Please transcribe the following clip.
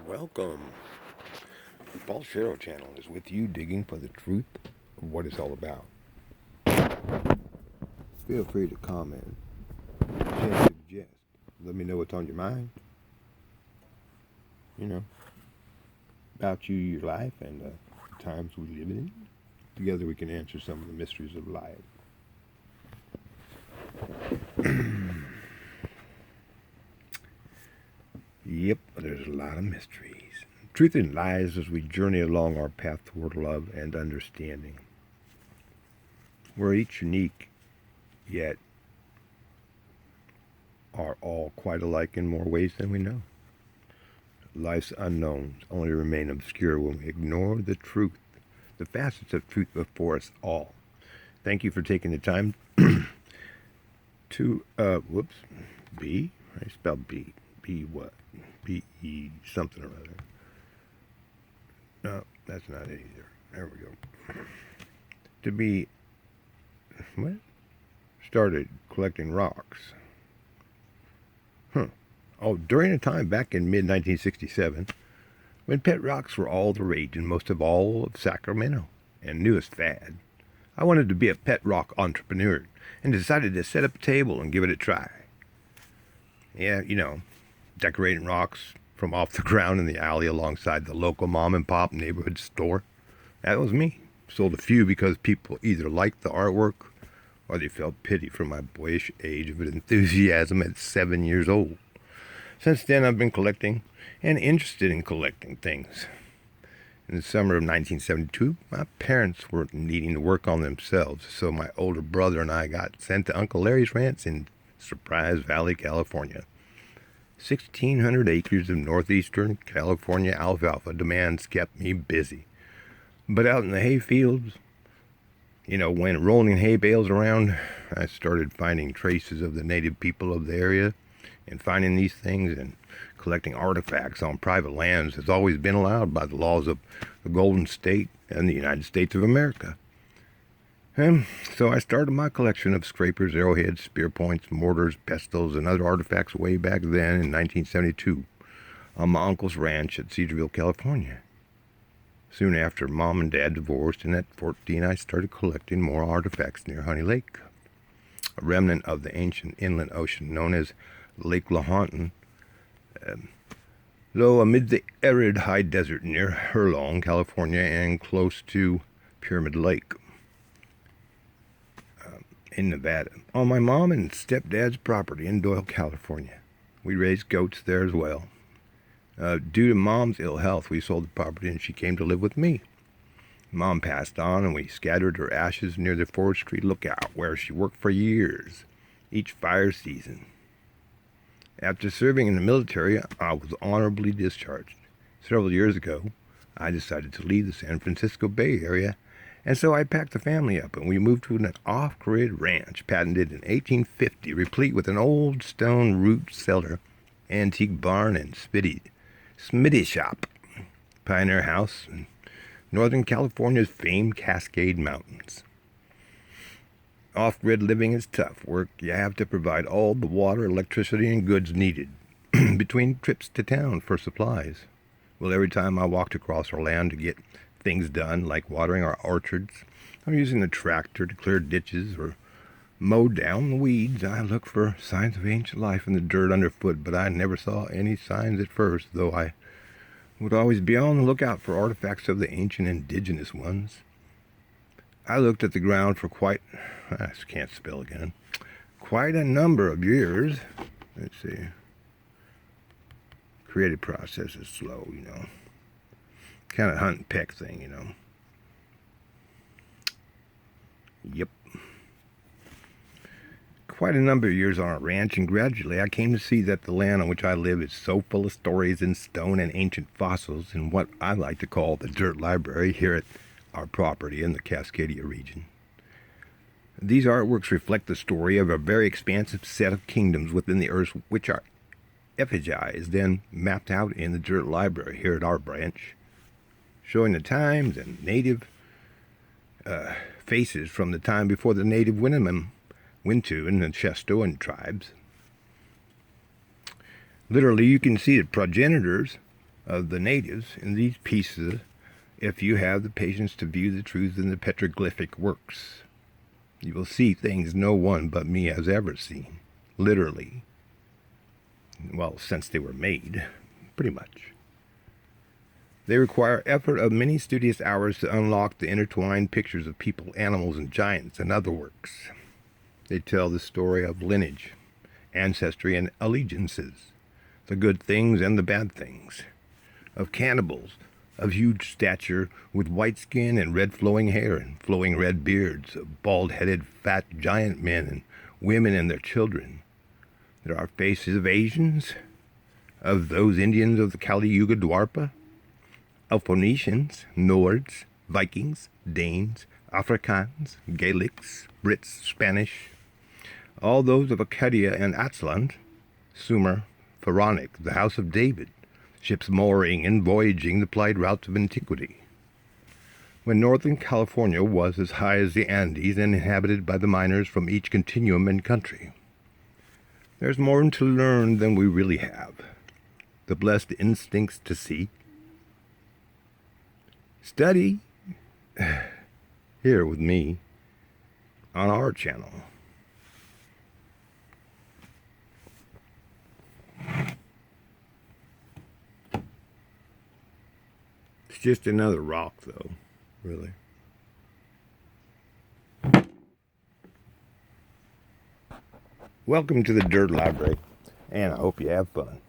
Welcome. The Paul Shero channel is with you digging for the truth of what it's all about. Feel free to comment, and suggest. Let me know what's on your mind. About you, your life, and the times we live in. Together we can answer some of the mysteries of life. Yep, there's a lot of mysteries. Truth and lies as we journey along our path toward love and understanding. We're each unique, yet are all quite alike in more ways than we know. Life's unknowns only remain obscure when we ignore the truth, the facets of truth before us all. Thank you for taking the time to, B? I spelled B. B what? B-E something or other. No, that's not it either. There we go. To be, what? Started collecting rocks. Oh, during a time back in mid-1967, when pet rocks were all the rage in most of all of Sacramento and newest fad, I wanted to be a pet rock entrepreneur and decided to set up a table and give it a try. Yeah, decorating rocks from off the ground in the alley alongside the local mom and pop neighborhood store. That was me. Sold a few because people either liked the artwork or they felt pity for my boyish age of enthusiasm at 7 years old. Since then, I've been collecting and interested in collecting things. In the summer of 1972, my parents were needing to work on themselves, so my older brother and I got sent to Uncle Larry's ranch in Surprise Valley, California. 1,600 acres of northeastern California alfalfa demands kept me busy. But out in the hay fields, when rolling hay bales around, I started finding traces of the native people of the area. And finding these things and collecting artifacts on private lands has always been allowed by the laws of the Golden State and the United States of America. And so I started my collection of scrapers, arrowheads, spear points, mortars, pestles, and other artifacts way back then in 1972 on my uncle's ranch at Cedarville, California. Soon after, Mom and Dad divorced, and at 14 I started collecting more artifacts near Honey Lake, a remnant of the ancient inland ocean known as Lake Lahontan, though amid the arid high desert near Hurlong, California, and close to Pyramid Lake in Nevada, on my mom and stepdad's property in Doyle, California. We raised goats there as well. Due to Mom's ill health, we sold the property and she came to live with me. Mom passed on and we scattered her ashes near the Forestry Lookout, where she worked for years, each fire season. After serving in the military, I was honorably discharged. Several years ago, I decided to leave the San Francisco Bay Area, and so I packed the family up and we moved to an off-grid ranch patented in 1850, replete with an old stone root cellar, antique barn, and smithy shop, pioneer house in Northern California's famed Cascade Mountains. Off-grid living is tough work. You have to provide all the water, electricity, and goods needed between trips to town for supplies. Well, every time I walked across our land to get things done, like watering our orchards, or using the tractor to clear ditches, or mow down the weeds, I looked for signs of ancient life in the dirt underfoot, but I never saw any signs at first, though I would always be on the lookout for artifacts of the ancient indigenous ones. I looked at the ground for quite a number of years. Let's see. Creative process is slow, Kind of hunt and peck thing, Yep. Quite a number of years on a ranch, and gradually I came to see that the land on which I live is so full of stories in stone and ancient fossils in what I like to call the Dirt Library here at our property in the Cascadia region. These artworks reflect the story of a very expansive set of kingdoms within the earth, which are effigies then mapped out in the Dirt Library here at our branch, showing the times and native faces from the time before the native Winnemem, Wintu, and the Chestoan tribes. Literally, you can see the progenitors of the natives in these pieces if you have the patience to view the truth in the petroglyphic works. You will see things no one but me has ever seen, literally. Well, since they were made, pretty much. They require effort of many studious hours to unlock the intertwined pictures of people, animals, and giants and other works. They tell the story of lineage, ancestry, and allegiances, the good things and the bad things, of cannibals, of huge stature with white skin and red flowing hair and flowing red beards, of bald-headed fat giant men and women and their children. There are faces of Asians, of those Indians of the Kali Yuga Dwapara, of Phoenicians, Nords, Vikings, Danes, Afrikaans, Gaelics, Brits, Spanish, all those of Acadia and Atzland, Sumer, Pharaonic, the House of David, ships mooring and voyaging the plied routes of antiquity. When northern California was as high as the Andes and inhabited by the miners from each continuum and country. There's more to learn than we really have. The blessed instincts to see. Study here with me on our channel. It's just another rock, though, really. Welcome to the Dirt Library, and I hope you have fun.